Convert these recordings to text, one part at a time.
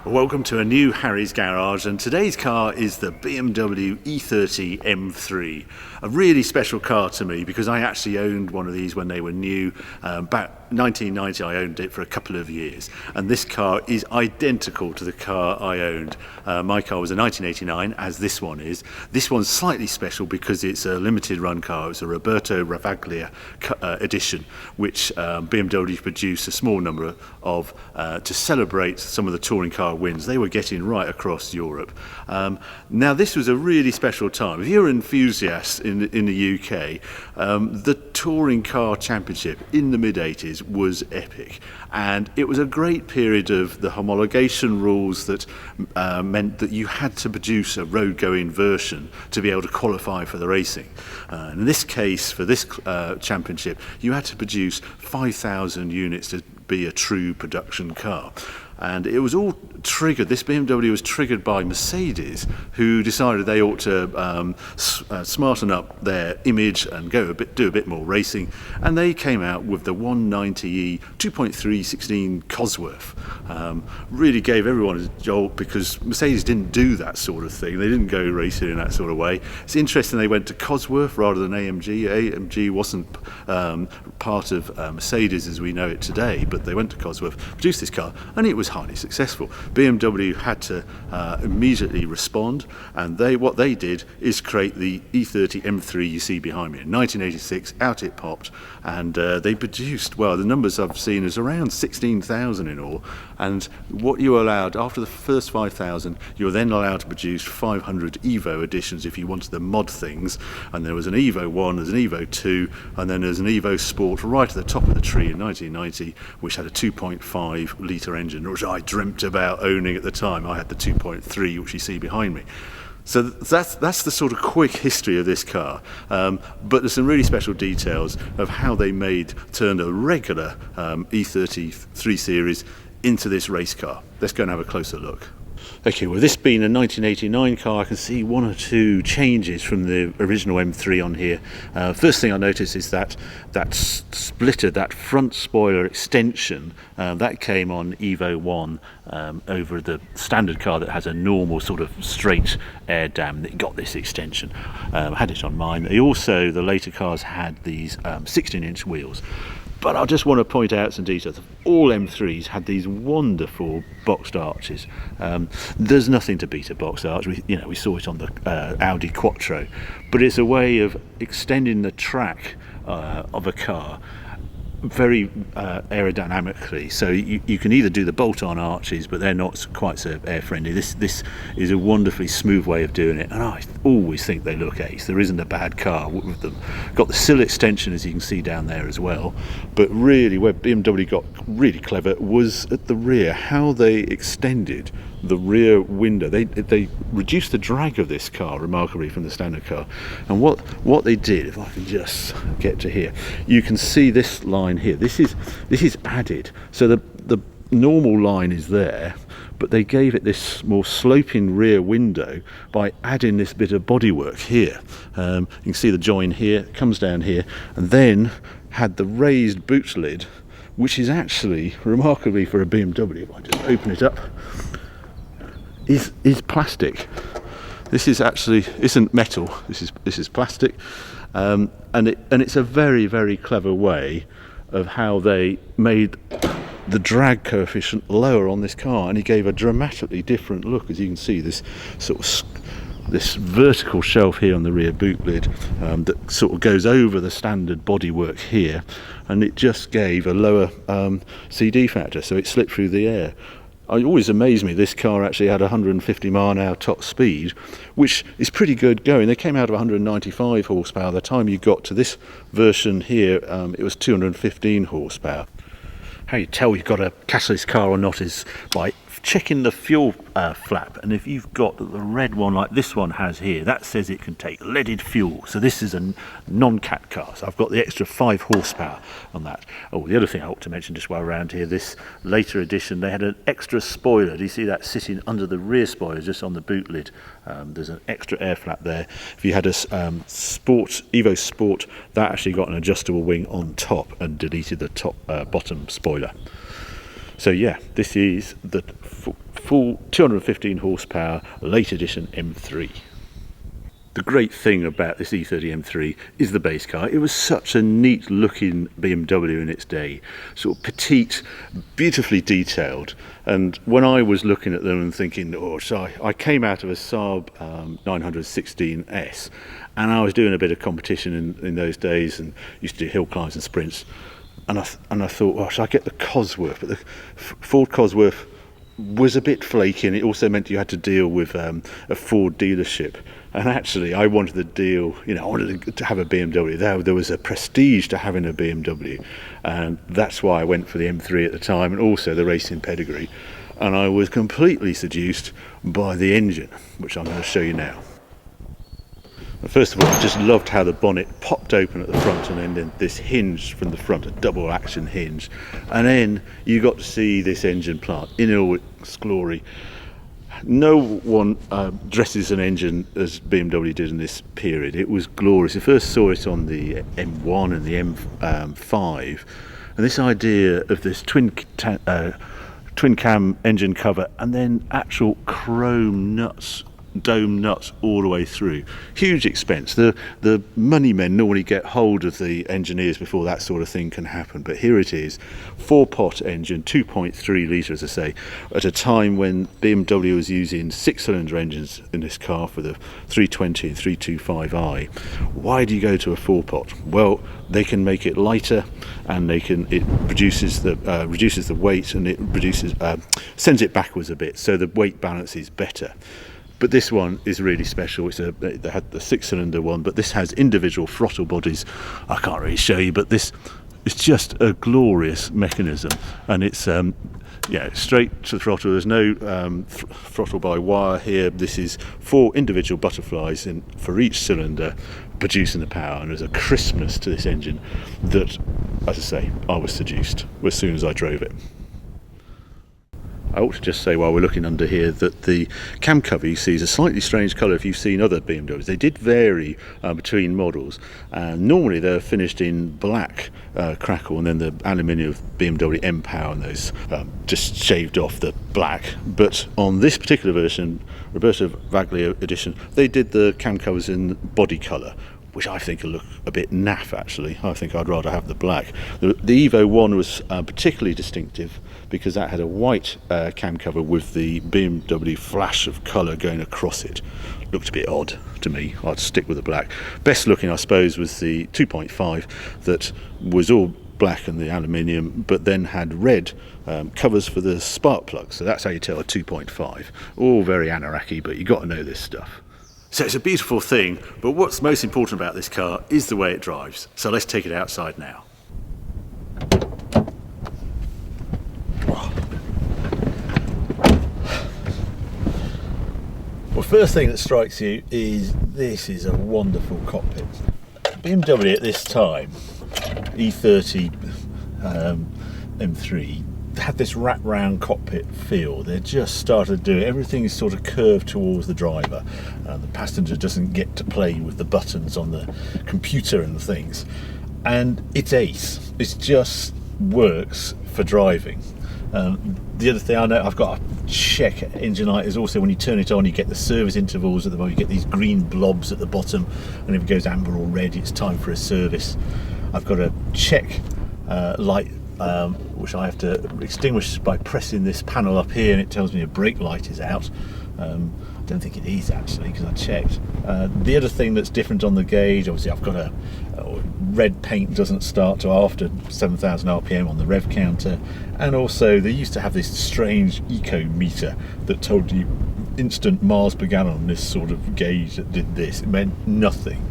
Welcome to a new Harry's Garage, and today's car is the BMW E30 M3. A really special car to me because I actually owned one of these when they were new. Back 1990 I owned it for a couple of years, and this car is identical to the car I owned. My car was a 1989, as this one is. This one's slightly special because it's a limited run car. It's a Roberto Ravaglia edition, which BMW produced a small number of to celebrate some of the touring car wins they were getting right across Europe. Now this was a really special time. If you're an enthusiast in the UK, the Touring Car Championship in the mid-80s was epic, and it was a great period of the homologation rules that meant that you had to produce a road-going version to be able to qualify for the racing. In this case, for this championship, you had to produce 5,000 units to be a true production car. And it was all triggered, this BMW was triggered by Mercedes, who decided they ought to smarten up their image and do a bit more racing. And they came out with the 190e 2.316 Cosworth. Really gave everyone a jolt because Mercedes didn't do that sort of thing. They didn't go racing in that sort of way. It's interesting they went to Cosworth rather than AMG. AMG wasn't part of Mercedes as we know it today, but they went to Cosworth, produced this car, and it was highly successful. BMW had to immediately respond, and what they did is create the E30 M3 you see behind me. In 1986, out it popped, and they produced, well, the numbers I've seen is around 16,000 in all, and what you were allowed, after the first 5,000, you were then allowed to produce 500 Evo editions if you wanted to mod things, and there was an Evo 1, there's an Evo 2, and then there's an Evo Sport right at the top of the tree in 1990, which had a 2.5 litre engine, which I dreamt about owning at the time. I had the 2.3, which you see behind me. So that's the sort of quick history of this car, but there's some really special details of how they turned a regular E30 3 Series into this race car. Let's go and have a closer look. Okay, well, this being a 1989 car, I can see one or two changes from the original M3 on here. First thing I notice is that splitter, that front spoiler extension, that came on Evo 1 over the standard car that has a normal sort of straight air dam. That got this extension. Had it on mine. The later cars had these 16-inch wheels. But I just want to point out some details. All M3s had these wonderful boxed arches. There's nothing to beat a boxed arch. We saw it on the Audi Quattro, but it's a way of extending the track of a car very aerodynamically. So you can either do the bolt-on arches, but they're not quite so air-friendly. This is a wonderfully smooth way of doing it, and I always think they look ace. There isn't a bad car with them. Got the sill extension, as you can see down there as well, but really where BMW got really clever was at the rear, how they extended the rear window. They reduced the drag of this car remarkably from the standard car, and what they did, if I can just get to here, you can see this line here. This is added, so the normal line is there, but they gave it this more sloping rear window by adding this bit of bodywork here. You can see the join here, it comes down here, and then had the raised boot lid, which is actually remarkably for a BMW, if I just open it up, is plastic. This is actually isn't metal. This is plastic, and it's a very, very clever way of how they made the drag coefficient lower on this car, and it gave a dramatically different look. As you can see, this sort of this vertical shelf here on the rear boot lid that sort of goes over the standard bodywork here, and it just gave a lower CD factor, so it slipped through the air. It always amazed me this car actually had 150 mile an hour top speed, which is pretty good going. They came out of 195 horsepower. The time you got to this version here, it was 215 horsepower. How you tell you've got a catalyst car or not is by checking the fuel flap, and if you've got the red one like this one has here, that says it can take leaded fuel. So this is a non-cat car, so I've got the extra 5 horsepower on that. Oh, the other thing I ought to mention just while we're around here, this later edition, they had an extra spoiler. Do you see that sitting under the rear spoiler, just on the boot lid? There's an extra air flap there. If you had a Evo Sport, that actually got an adjustable wing on top and deleted the bottom spoiler. So yeah, this is the full 215 horsepower late edition M3. The great thing about this E30 M3 is the base car. It was such a neat looking BMW in its day, sort of petite, beautifully detailed. And when I was looking at them and thinking, oh, so I came out of a Saab 916S, and I was doing a bit of competition in those days and used to do hill climbs and sprints. And I thought, oh, should I get the Cosworth? But the Ford Cosworth was a bit flaky, and it also meant you had to deal with a Ford dealership. And actually, I wanted the deal, you know, I wanted to have a BMW. There was a prestige to having a BMW, and that's why I went for the M3 at the time, and also the racing pedigree. And I was completely seduced by the engine, which I'm going to show you now. First of all, I just loved how the bonnet popped open at the front, and then this hinge from the front, a double action hinge, and then you got to see this engine plant in all its glory. No one dresses an engine as BMW did in this period. It was glorious. I first saw it on the M1 and the M5, and this idea of this twin cam engine cover and then actual chrome nuts, dome nuts all the way through. Huge expense. The money men normally get hold of the engineers before that sort of thing can happen, but here it is, 4-pot engine, 2.3 litre, as I say, at a time when BMW was using 6-cylinder engines in this car for the 320 and 325i. Why do you go to a 4-pot? Well, they can make it lighter, and it reduces the weight, and it sends it backwards a bit, so the weight balance is better. But this one is really special. They had the 6-cylinder one, but this has individual throttle bodies. I can't really show you, but this is just a glorious mechanism, and it's straight to the throttle. There's no throttle by wire here. This is 4 individual butterflies for each cylinder, producing the power, and there's a crispness to this engine that, as I say, I was seduced as soon as I drove it. I ought to just say while we're looking under here that the cam cover you see is a slightly strange colour if you've seen other BMWs. They did vary between models, and normally they're finished in black crackle, and then the aluminium of BMW M Power and those just shaved off the black. But on this particular version, Roberto Ravaglia edition, they did the cam covers in body colour, which I think will look a bit naff actually. I think I'd rather have the black. The Evo 1 was particularly distinctive because that had a white cam cover with the BMW flash of colour going across it. Looked a bit odd to me. I'd stick with the black. Best looking, I suppose, was the 2.5 that was all black and the aluminium, but then had red covers for the spark plugs. So that's how you tell a 2.5. All very Anaraki, but you got to know this stuff. So it's a beautiful thing, but what's most important about this car is the way it drives. So let's take it outside now. Well, first thing that strikes you is this is a wonderful cockpit. BMW at this time, E30 M3, had this wrap-round cockpit feel. They just started doing everything is sort of curved towards the driver. The passenger doesn't get to play with the buttons on the computer and things. And it's ace. It just works for driving. The other thing I know I've got to check engine light is also when you turn it on, you get the service intervals at the moment. You get these green blobs at the bottom, and if it goes amber or red, it's time for a service. I've got to check light, which I have to extinguish by pressing this panel up here, and it tells me a brake light is out. I don't think it is actually, because I checked. The other thing that's different on the gauge, obviously I've got a red paint doesn't start till after 7,000 RPM on the rev counter, and also they used to have this strange eco meter that told you instant miles per gallon on this sort of gauge that did this. It meant nothing,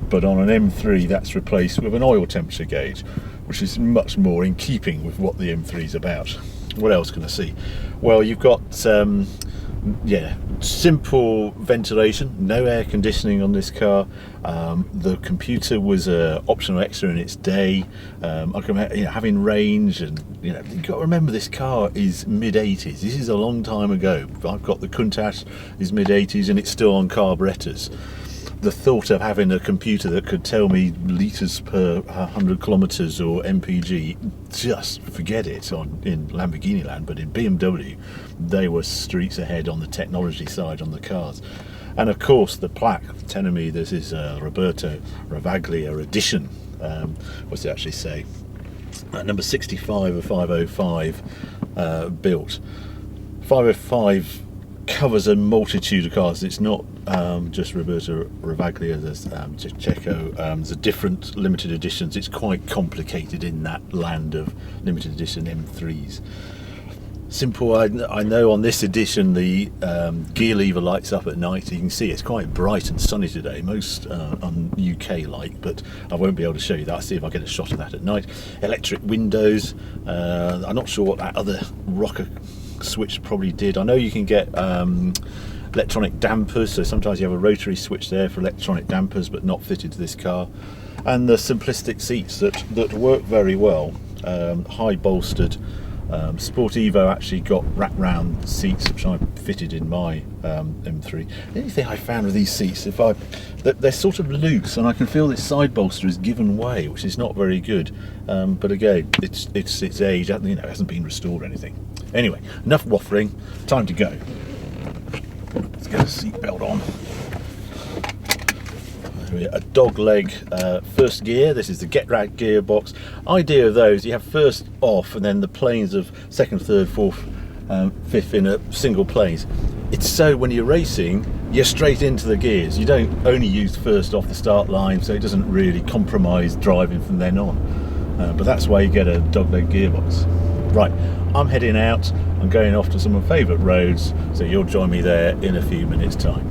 but on an M3 that's replaced with an oil temperature gauge, which is much more in keeping with what the M3 is about. What else can I see? Well, you've got yeah, simple ventilation, no air conditioning on this car. The computer was an optional extra in its day. I can, having range, and you've got to remember this car is mid-80s. This is a long time ago. I've got the Countach is mid-80s and it's still on carburetors. The thought of having a computer that could tell me litres per 100 kilometres or MPG, just forget it in Lamborghini land. But in BMW, they were streets ahead on the technology side on the cars. And of course the plaque telling me this is Roberto Ravaglia edition. What's it actually say? Number 65 of 505 built. 505 covers a multitude of cars. It's not just Roberto Ravaglia. There's Checo. There's a different limited editions. It's quite complicated in that land of limited edition M3s. Simple. I know on this edition the gear lever lights up at night. You can see it's quite bright and sunny today, most on UK like, but I won't be able to show you that. I'll see if I get a shot of that at night. Electric windows. I'm not sure what that other rocker switch probably did. I know you can get electronic dampers, so sometimes you have a rotary switch there for electronic dampers, but not fitted to this car. And the simplistic seats that work very well, high bolstered. Sport Evo actually got wrap round seats, which I fitted in my M3. The only thing I found with these seats, they're sort of loose, and I can feel this side bolster is given way, which is not very good. But again, it's its age, it hasn't been restored or anything. Anyway, enough waffling. Time to go. Let's get a seatbelt on. A dog leg first gear. This is the get right gearbox. Idea of those, you have first off and then the planes of second, third, fourth, fifth in a single planes. It's so when you're racing, you're straight into the gears. You don't only use first off the start line, so it doesn't really compromise driving from then on. But that's why you get a dog leg gearbox. Right, I'm heading out. I'm going off to some of my favourite roads, so you'll join me there in a few minutes' time.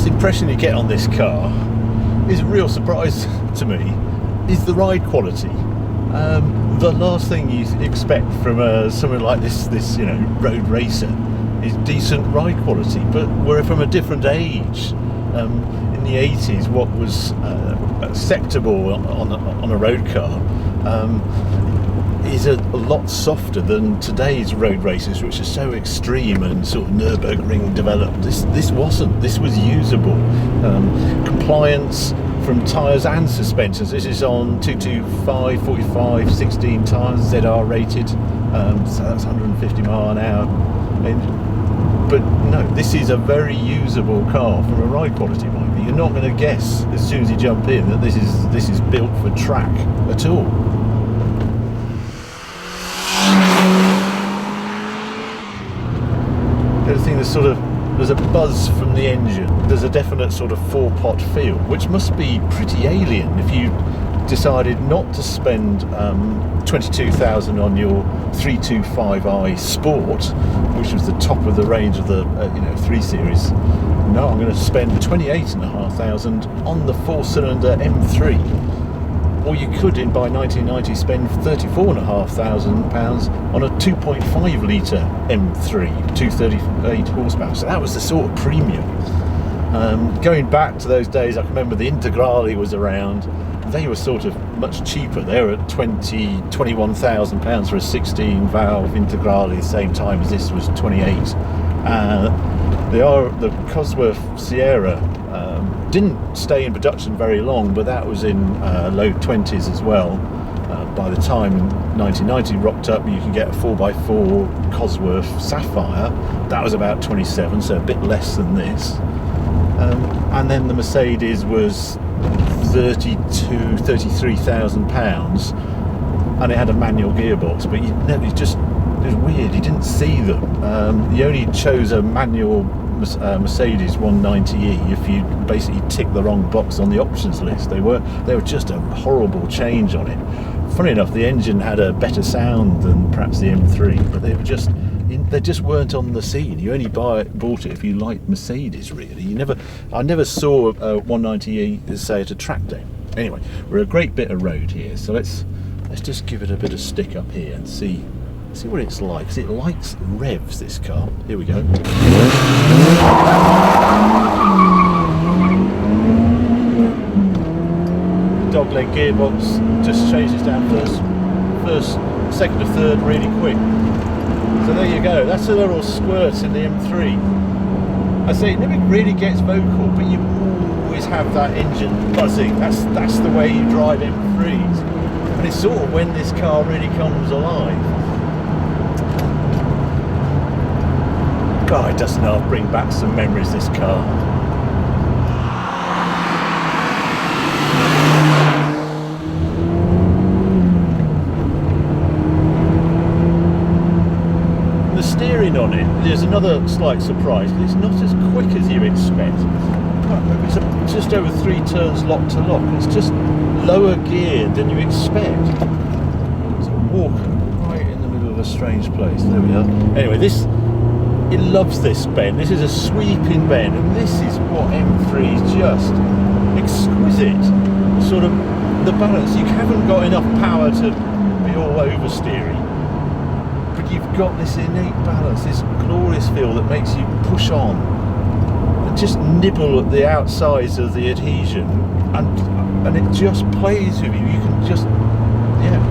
Impression you get on this car is a real surprise to me, is the ride quality. The last thing you expect from something like this road racer is decent ride quality, but we're from a different age. In the 80s, what was acceptable on a road car is a lot softer than today's road races, which are so extreme and sort of Nürburgring developed. This wasn't. This was usable. Compliance from tyres and suspensions. This is on 225, 45, 16 tyres, ZR rated, so that's 150 mile an hour. But no, this is a very usable car from a ride quality point of view. You're not going to guess as soon as you jump in that this is built for track at all. There's a buzz from the engine. There's a definite sort of four-pot feel, which must be pretty alien if you decided not to spend 22,000 on your 325i Sport, which was the top of the range of the 3 Series. No, I'm going to spend 28,500 on the 4-cylinder M3. Or you could, by 1990, spend £34,500 on a 2.5 litre M3, 238 horsepower. So that was the sort of premium. Going back to those days, I can remember the Integrale was around. They were sort of much cheaper. They were at £21,000 for a 16-valve Integrale, same time as this was 28. The Cosworth Sierra didn't stay in production very long, but that was in low 20s as well. By the time 1990 rocked up, you can get a 4x4 Cosworth Sapphire. That was about 27, so a bit less than this. And then the Mercedes was £33,000, and it had a manual gearbox, but it was weird, you didn't see them. You only chose a manual Mercedes 190e if you basically tick the wrong box on the options list. They were just a horrible change on it. Funny enough, the engine had a better sound than perhaps the M3, but they were just in they just weren't on the scene. You only bought it if you liked Mercedes, really. I never saw a 190E, say, at a track day. Anyway, we're a great bit of road here, so let's just give it a bit of stick up here and see what it's like. 'Cause it likes revs, this car. Here we go. Dogleg gearbox just changes down first, second to third really quick. So there you go, that's a little squirt in the M3. I say it never really gets vocal, but you always have that engine buzzing. That's the way you drive M3s. And it's sort of when this car really comes alive. God, it does not bring back some memories, this car. On it, there's another slight surprise. It's not as quick as you expect. It's just over 3 turns lock to lock. It's just lower gear than you expect. It's a walk right in the middle of a strange place. There we are. Anyway, it loves this bend. This is a sweeping bend, and this is what M3 is just exquisite. Sort of the balance. You haven't got enough power to be all oversteering. You've got this innate balance, this glorious feel that makes you push on and just nibble at the outsides of the adhesion, and it just plays with you. You can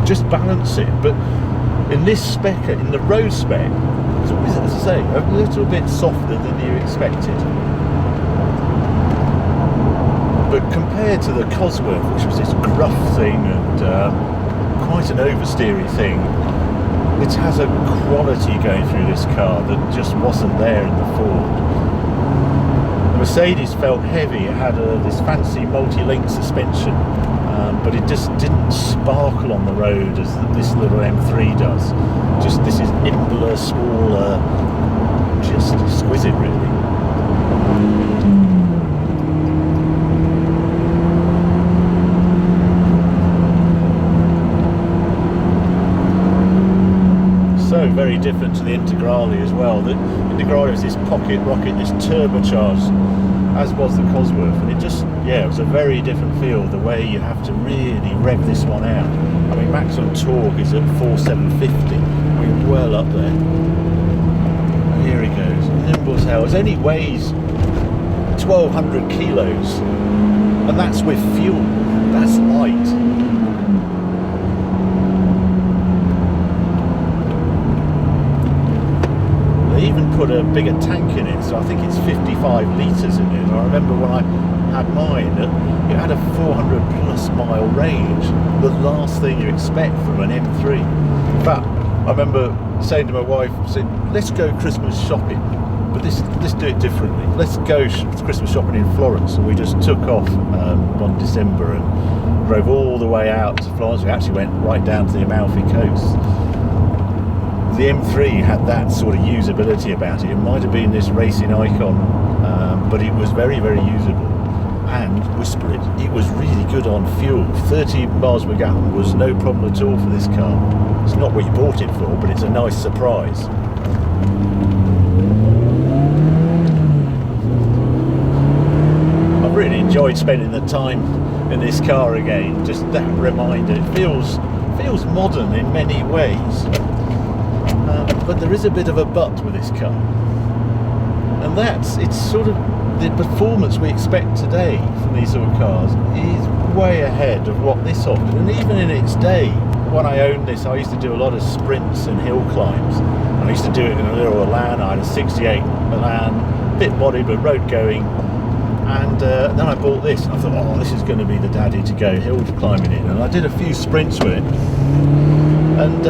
just balance it. But in this spec, in the road spec, it's always, as I say, a little bit softer than you expected. But compared to the Cosworth, which was this gruff thing and quite an oversteery thing, it has a quality going through this car that just wasn't there in the Ford. The Mercedes felt heavy. It had this fancy multi-link suspension, but it just didn't sparkle on the road as this little M3 does. Just this is nimbler, smaller, just exquisite, really. Very different to the Integrale as well. The Integrale is this pocket rocket, this turbocharged, as was the Cosworth, and it was a very different feel. The way you have to really rev this one out. I mean, maximum torque is at 4,750. We're well up there. And here he goes, nimble as hell. It only weighs 1,200 kilos, and that's with fuel. That's light. Put a bigger tank in it, so I think it's 55 litres in it. And I remember when I had mine, it had a 400 plus mile range, the last thing you expect from an M3. In fact, I remember saying to my wife, let's go Christmas shopping, but let's do it differently. Let's go Christmas shopping in Florence. And we just took off one December and drove all the way out to Florence. We actually went right down to the Amalfi Coast. The M3 had that sort of usability about it. It might have been this racing icon, but it was very, very usable. And whisper it was really good on fuel. 30 miles per gallon was no problem at all for this car. It's not what you bought it for, but it's a nice surprise. I've really enjoyed spending the time in this car again. Just that reminder. It feels modern in many ways. But there is a bit of a but with this car, and it's sort of the performance we expect today from these sort of cars is way ahead of what this offered. And even in its day, when I owned this, I used to do a lot of sprints and hill climbs. I used to do it in a little Elan. I had a 68 Elan, bit body but road going, and then I bought this and I thought, oh, this is going to be the daddy to go hill climbing in. And I did a few sprints with it, and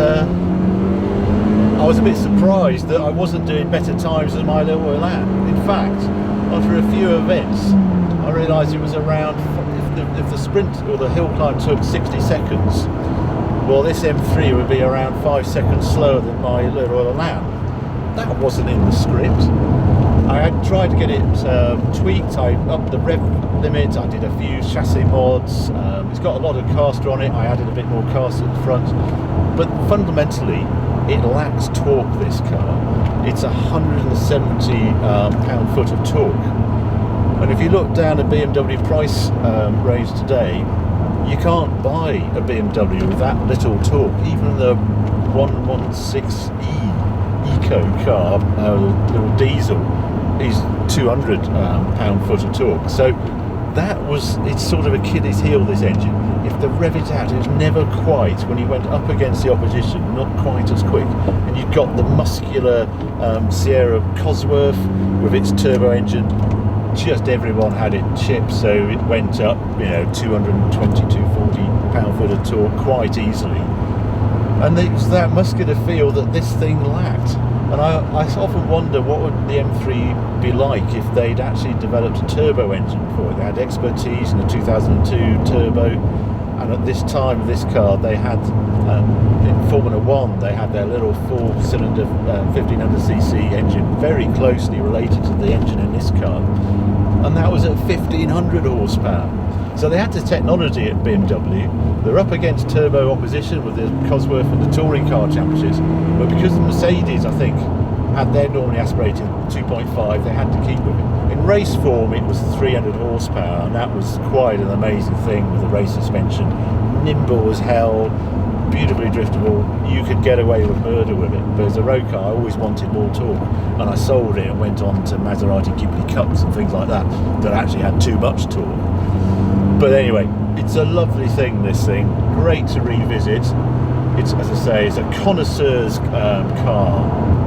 I was a bit surprised that I wasn't doing better times than my little Elan. In fact, after a few events, I realised it was around, if the sprint or the hill climb took 60 seconds, well, this M3 would be around 5 seconds slower than my little Elan. That wasn't in the script. I had tried to get it tweaked. I upped the rev limit. I did a few chassis mods. It's got a lot of caster on it. I added a bit more caster at the front. But fundamentally, it lacks torque, this car. It's 170 pound-foot of torque. And if you look down at BMW price range today, you can't buy a BMW with that little torque. Even the 116E Eco car, little diesel, is 200 pound-foot of torque. So it's sort of Achilles heel, this engine. If the rev it out, it was never quite, when you went up against the opposition, not quite as quick. And you've got the muscular Sierra Cosworth with its turbo engine. Just everyone had it chipped, so it went up, 220, 240 pound-foot of torque quite easily. And it's that muscular feel that this thing lacked. And I often wonder what would the M3 be like if they'd actually developed a turbo engine for it. They had expertise in the 2002 turbo, and at this time, this car, they had, in Formula 1, they had their little 4-cylinder 1500cc engine very closely related to the engine in this car, and that was at 1500 horsepower. So they had the technology at BMW. They're up against turbo opposition with the Cosworth and the Touring Car Championships, but because the Mercedes, I think, had their normally aspirated 2.5, they had to keep with it. In race form, it was 300 horsepower, and that was quite an amazing thing with the race suspension. Nimble as hell, beautifully driftable. You could get away with murder with it. But as a road car, I always wanted more torque, and I sold it and went on to Maserati Ghibli Cups and things like that actually had too much torque. But anyway, it's a lovely thing, this thing. Great to revisit. It's, as I say, it's a connoisseur's car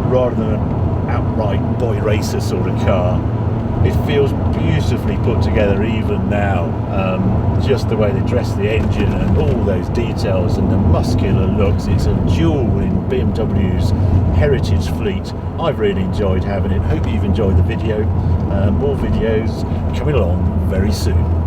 rather than an outright boy racer sort of car. It feels beautifully put together even now. Just the way they dress the engine and all those details and the muscular looks. It's a jewel in BMW's heritage fleet. I've really enjoyed having it. Hope you've enjoyed the video. More videos coming along very soon.